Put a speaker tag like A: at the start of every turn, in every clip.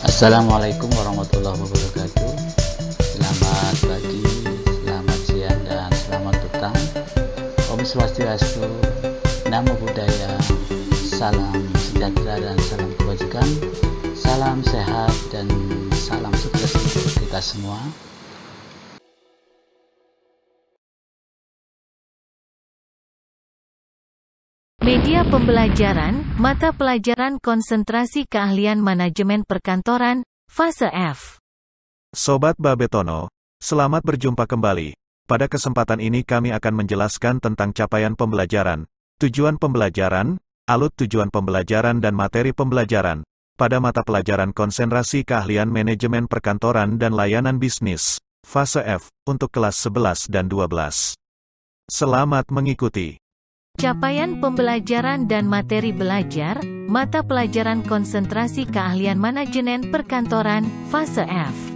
A: Assalamualaikum warahmatullahi wabarakatuh. Selamat pagi, selamat siang, dan selamat petang. Om Swastiastu, Namo Buddhaya, salam sejahtera dan salam kebajikan, salam sehat dan salam sukses untuk kita semua.
B: Media pembelajaran, mata pelajaran konsentrasi keahlian manajemen perkantoran, fase F.
C: Sobat Babetono, selamat berjumpa kembali. Pada kesempatan ini kami akan menjelaskan tentang capaian pembelajaran, tujuan pembelajaran, alur tujuan pembelajaran dan materi pembelajaran, pada mata pelajaran konsentrasi keahlian manajemen perkantoran dan layanan bisnis, fase F, untuk kelas 11 dan 12. Selamat mengikuti.
B: Capaian pembelajaran dan materi belajar, mata pelajaran konsentrasi keahlian manajemen perkantoran, fase F.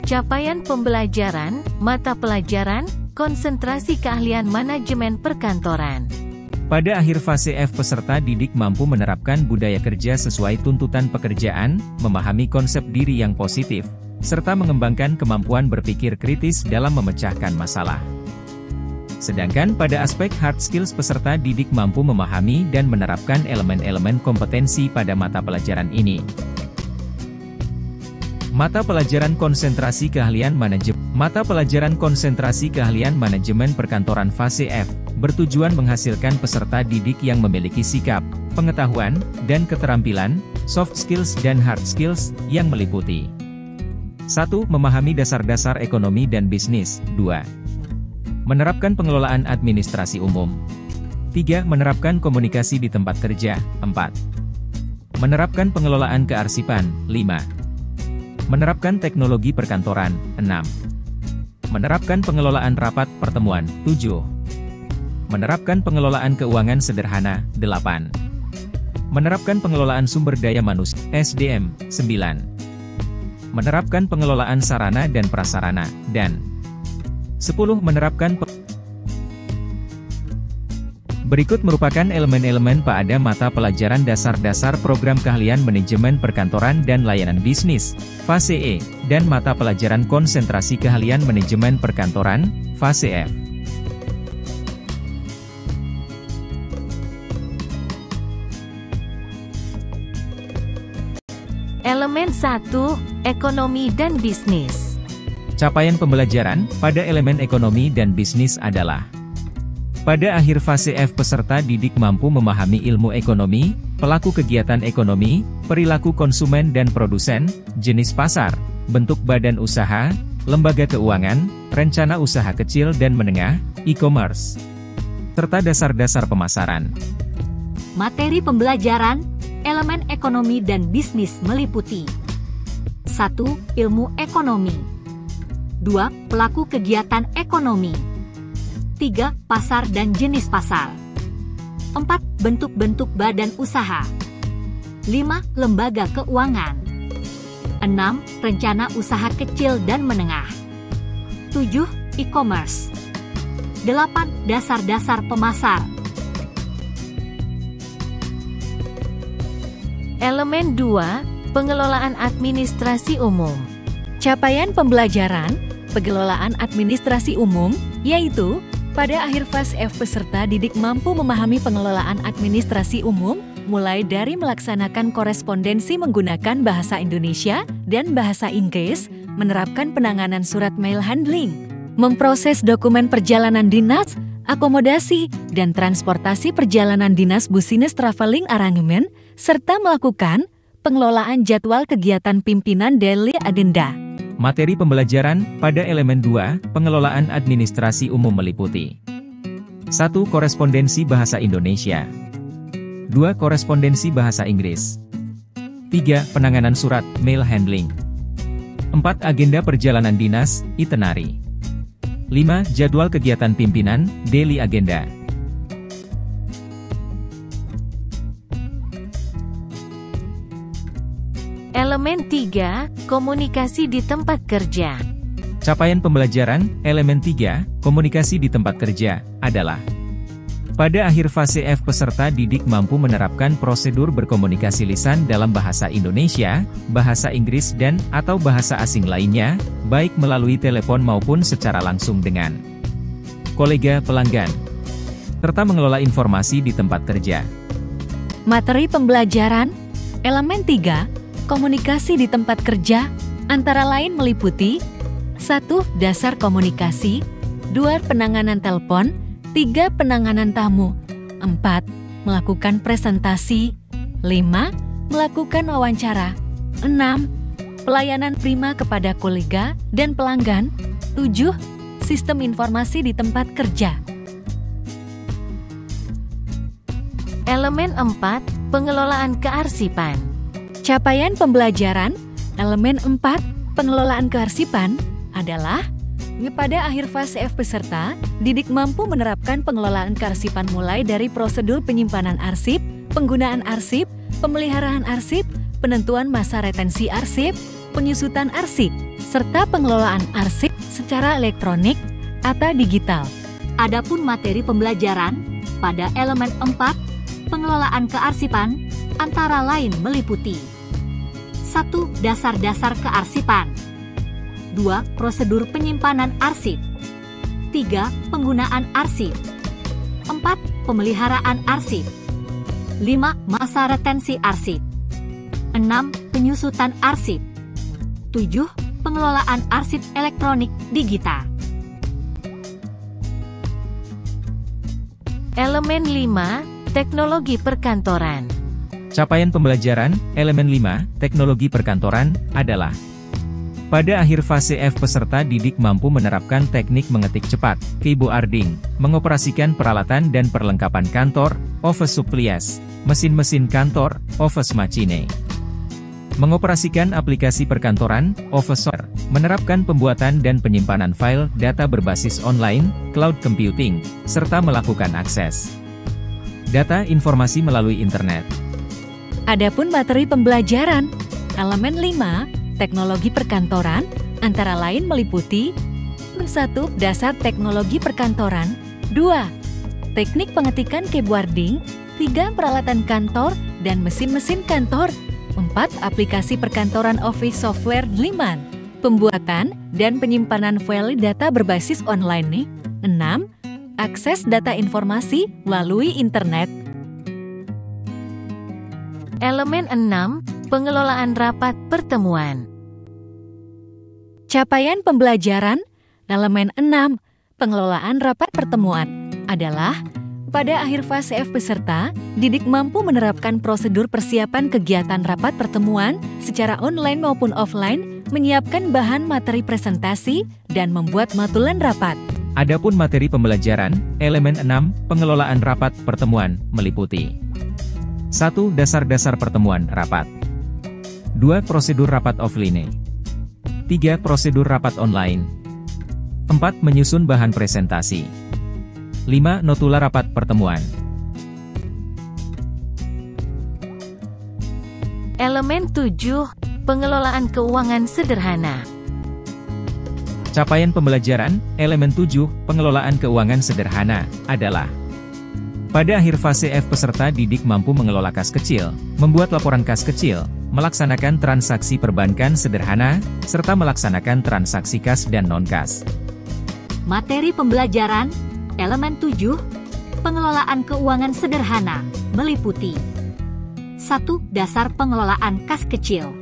B: Capaian pembelajaran, mata pelajaran, konsentrasi keahlian manajemen perkantoran.
D: Pada akhir fase F, peserta didik mampu menerapkan budaya kerja sesuai tuntutan pekerjaan, memahami konsep diri yang positif, serta mengembangkan kemampuan berpikir kritis dalam memecahkan masalah. Sedangkan pada aspek hard skills, peserta didik mampu memahami dan menerapkan elemen-elemen kompetensi pada mata pelajaran ini. Mata pelajaran konsentrasi keahlian manajemen. Mata pelajaran konsentrasi keahlian manajemen perkantoran fase F bertujuan menghasilkan peserta didik yang memiliki sikap, pengetahuan, dan keterampilan, soft skills dan hard skills, yang meliputi 1. Memahami dasar-dasar ekonomi dan bisnis. 2. Menerapkan pengelolaan administrasi umum. 3. Menerapkan komunikasi di tempat kerja. 4. Menerapkan pengelolaan kearsipan. 5. Menerapkan teknologi perkantoran. 6. Menerapkan pengelolaan rapat pertemuan. 7. Menerapkan pengelolaan keuangan sederhana. 8. Menerapkan pengelolaan sumber daya manusia (SDM). 9. Menerapkan pengelolaan sarana dan prasarana. Dan 10. Menerapkan Berikut merupakan elemen-elemen pada mata pelajaran dasar-dasar program keahlian manajemen perkantoran dan layanan bisnis, fase E, dan mata pelajaran konsentrasi keahlian manajemen perkantoran, fase F.
B: Elemen 1, ekonomi dan bisnis.
D: Capaian pembelajaran pada elemen ekonomi dan bisnis adalah: pada akhir fase F, peserta didik mampu memahami ilmu ekonomi, pelaku kegiatan ekonomi, perilaku konsumen dan produsen, jenis pasar, bentuk badan usaha, lembaga keuangan, rencana usaha kecil dan menengah, e-commerce, serta dasar-dasar pemasaran.
E: Materi pembelajaran, elemen ekonomi dan bisnis meliputi 1. Ilmu ekonomi. 2. Pelaku kegiatan ekonomi. 3. Pasar dan jenis pasar. 4. Bentuk-bentuk badan usaha. 5. Lembaga keuangan. 6. Rencana usaha kecil dan menengah. 7. E-commerce. 8. Dasar-dasar pemasar.
B: Elemen 2, pengelolaan administrasi umum.
F: Capaian pembelajaran, pengelolaan administrasi umum, yaitu pada akhir fase F, peserta didik mampu memahami pengelolaan administrasi umum, mulai dari melaksanakan korespondensi menggunakan bahasa Indonesia dan bahasa Inggris, menerapkan penanganan surat mail handling, memproses dokumen perjalanan dinas, akomodasi, dan transportasi perjalanan dinas business traveling arrangement, serta melakukan pengelolaan jadwal kegiatan pimpinan daily agenda.
D: Materi pembelajaran pada elemen 2, pengelolaan administrasi umum meliputi 1. Korespondensi bahasa Indonesia. 2. Korespondensi bahasa Inggris. 3. Penanganan surat, mail handling. 4. Agenda perjalanan dinas, itinerary. 5. Jadwal kegiatan pimpinan, daily agenda.
B: Elemen 3, komunikasi di tempat kerja.
D: Capaian pembelajaran, elemen 3, komunikasi di tempat kerja, adalah pada akhir fase F peserta didik mampu menerapkan prosedur berkomunikasi lisan dalam bahasa Indonesia, bahasa Inggris dan/atau bahasa asing lainnya, baik melalui telepon maupun secara langsung dengan kolega pelanggan, serta mengelola informasi di tempat kerja.
F: Materi pembelajaran, elemen 3, komunikasi di tempat kerja, antara lain meliputi 1. Dasar komunikasi, 2. Penanganan telepon, 3. Penanganan tamu, 4. Melakukan presentasi, 5. Melakukan wawancara, 6. Pelayanan prima kepada kolega dan pelanggan, 7. Sistem informasi di tempat kerja.
B: Elemen 4, pengelolaan kearsipan.
F: Capaian pembelajaran, elemen 4, pengelolaan kearsipan, adalah pada akhir fase F peserta didik mampu menerapkan pengelolaan kearsipan mulai dari prosedur penyimpanan arsip, penggunaan arsip, pemeliharaan arsip, penentuan masa retensi arsip, penyusutan arsip, serta pengelolaan arsip secara elektronik atau digital.
E: Adapun materi pembelajaran pada elemen 4, pengelolaan kearsipan, antara lain meliputi 1. Dasar-dasar kearsipan, 2. Prosedur penyimpanan arsip, 3. Penggunaan arsip, 4. Pemeliharaan arsip, 5. Masa retensi arsip, 6. Penyusutan arsip, 7. Pengelolaan arsip elektronik digital.
B: Elemen 5, teknologi perkantoran.
D: Capaian pembelajaran, elemen 5, teknologi perkantoran, adalah pada akhir fase F peserta didik mampu menerapkan teknik mengetik cepat, keyboarding, mengoperasikan peralatan dan perlengkapan kantor, office supplies, mesin-mesin kantor, office machine, mengoperasikan aplikasi perkantoran, office software, menerapkan pembuatan dan penyimpanan file data berbasis online, cloud computing, serta melakukan akses data informasi melalui internet.
F: Adapun materi pembelajaran, elemen 5, teknologi perkantoran, antara lain meliputi 1. Dasar teknologi perkantoran, 2. Teknik pengetikan keyboarding, 3. Peralatan kantor dan mesin-mesin kantor, 4. Aplikasi perkantoran office software 5. Pembuatan dan penyimpanan file data berbasis online 6. Akses data informasi melalui internet.
B: Elemen 6, pengelolaan rapat pertemuan.
F: Capaian pembelajaran, elemen 6, pengelolaan rapat pertemuan, adalah pada akhir fase F peserta, didik mampu menerapkan prosedur persiapan kegiatan rapat pertemuan secara online maupun offline, menyiapkan bahan materi presentasi, dan membuat matulan rapat.
D: Adapun materi pembelajaran, elemen 6, pengelolaan rapat pertemuan, meliputi 1. Dasar-dasar pertemuan rapat, 2. Prosedur rapat offline, 3. Prosedur rapat online, 4. Menyusun bahan presentasi, 5. Notula rapat pertemuan.
B: Elemen 7, pengelolaan keuangan sederhana.
D: Capaian pembelajaran, elemen 7, pengelolaan keuangan sederhana, adalah pada akhir fase F peserta didik mampu mengelola kas kecil, membuat laporan kas kecil, melaksanakan transaksi perbankan sederhana, serta melaksanakan transaksi kas dan non-kas.
E: Materi pembelajaran, elemen 7, pengelolaan keuangan sederhana, meliputi 1. Dasar pengelolaan kas kecil,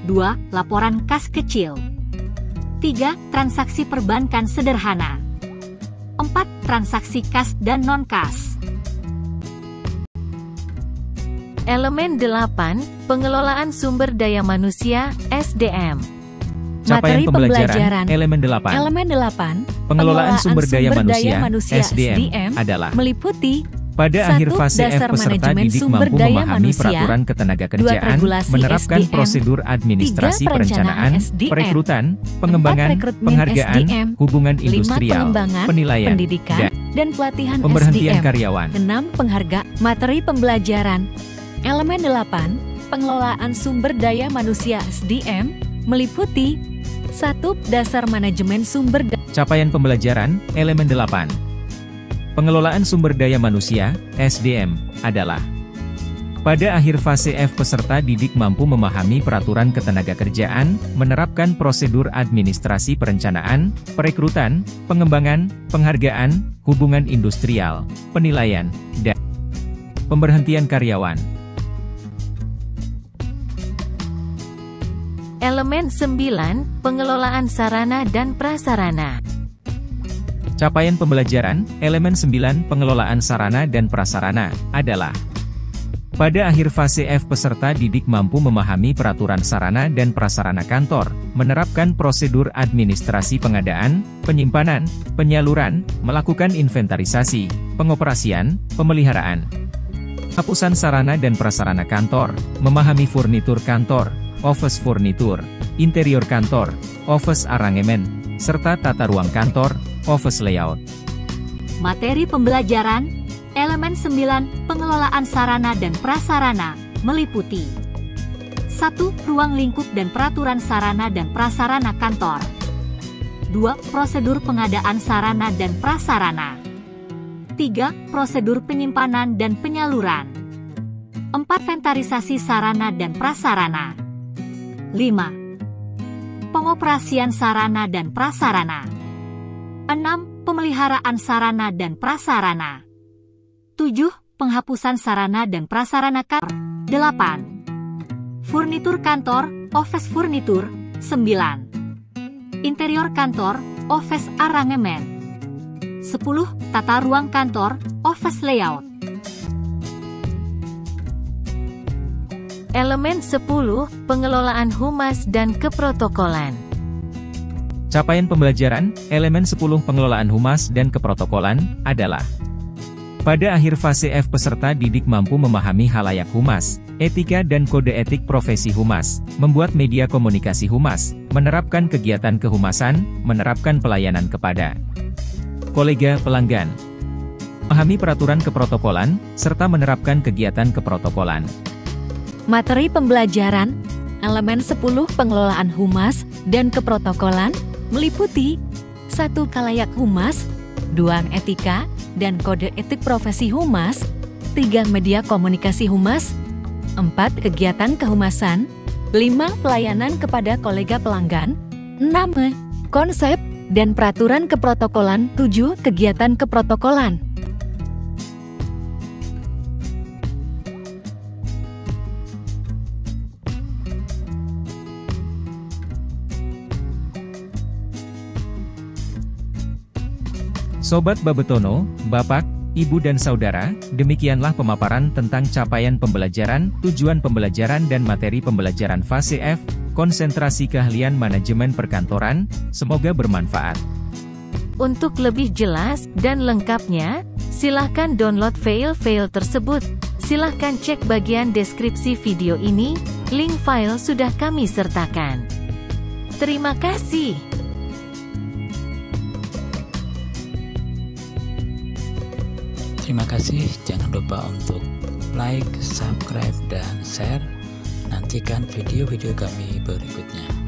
E: 2. Laporan kas kecil, 3. Transaksi perbankan sederhana, 4. Transaksi kas dan non-kas.
B: Elemen 8, pengelolaan sumber daya manusia, SDM.
D: Capaian
F: Materi
D: pembelajaran, elemen 8,
F: elemen 8,
D: pengelolaan sumber daya manusia, SDM, adalah
F: meliputi
D: pada
F: 1.
D: akhir fase F
F: Dasar
D: peserta
F: manajemen
D: didik
F: sumber
D: mampu
F: daya
D: memahami
F: manusia,
D: peraturan ketenagakerjaan,
F: 2. Regulasi
D: menerapkan
F: SDM,
D: prosedur administrasi
F: 3.
D: perencanaan,
F: SDM,
D: perekrutan, pengembangan,
F: 4. Rekrutmen
D: penghargaan,
F: SDM,
D: hubungan
F: 5.
D: industrial,
F: Pengembangan,
D: penilaian,
F: pendidikan, dan pelatihan
D: pemberhentian
F: SDM.
D: karyawan.
F: 6. Penghargaan materi pembelajaran. Elemen 8, pengelolaan sumber daya manusia SDM, meliputi 1. Dasar manajemen sumber daya.
D: Capaian pembelajaran, elemen 8. Pengelolaan sumber daya manusia, SDM, adalah pada akhir fase F peserta didik mampu memahami peraturan ketenagakerjaan, menerapkan prosedur administrasi perencanaan, perekrutan, pengembangan, penghargaan, hubungan industrial, penilaian, dan pemberhentian karyawan.
B: Elemen 9, pengelolaan sarana dan prasarana.
D: Capaian pembelajaran, elemen 9 pengelolaan sarana dan prasarana, adalah pada akhir fase F peserta didik mampu memahami peraturan sarana dan prasarana kantor, menerapkan prosedur administrasi pengadaan, penyimpanan, penyaluran, melakukan inventarisasi, pengoperasian, pemeliharaan, hapusan sarana dan prasarana kantor, memahami furnitur kantor, office furnitur, interior kantor, office arrangement, serta tata ruang kantor, office layout.
E: Materi pembelajaran, elemen 9, pengelolaan sarana dan prasarana, meliputi 1. Ruang lingkup dan peraturan sarana dan prasarana kantor. 2. Prosedur pengadaan sarana dan prasarana. 3. Prosedur penyimpanan dan penyaluran. 4. Inventarisasi sarana dan prasarana. 5. Pengoperasian sarana dan prasarana. 6. Pemeliharaan sarana dan prasarana. 7. Penghapusan sarana dan prasarana kantor. 8. Furnitur kantor, office furnitur. 9. Interior kantor, office arrangement. 10. Tata ruang kantor, office layout.
B: Elemen 10, pengelolaan humas dan keprotokolan.
D: Capaian pembelajaran, elemen 10 pengelolaan humas dan keprotokolan, adalah pada akhir fase F peserta didik mampu memahami halayak humas, etika dan kode etik profesi humas, membuat media komunikasi humas, menerapkan kegiatan kehumasan, menerapkan pelayanan kepada kolega pelanggan, memahami peraturan keprotokolan, serta menerapkan kegiatan keprotokolan.
F: Materi pembelajaran, elemen 10 pengelolaan humas dan keprotokolan, meliputi 1. Halayak humas, 2. Etika dan kode etik profesi humas, 3. Media komunikasi humas, 4. Kegiatan kehumasan, 5. Pelayanan kepada kolega pelanggan, 6. Konsep dan peraturan keprotokolan, 7. Kegiatan keprotokolan.
D: Sobat Babetono, Bapak, Ibu dan Saudara, demikianlah pemaparan tentang capaian pembelajaran, tujuan pembelajaran dan materi pembelajaran fase F, konsentrasi keahlian manajemen perkantoran, semoga bermanfaat.
B: Untuk lebih jelas dan lengkapnya, silahkan download file-file tersebut. Silahkan cek bagian deskripsi video ini, link file sudah kami sertakan. Terima kasih.
A: Terima kasih, jangan lupa untuk like, subscribe, dan share. Nantikan video-video kami berikutnya.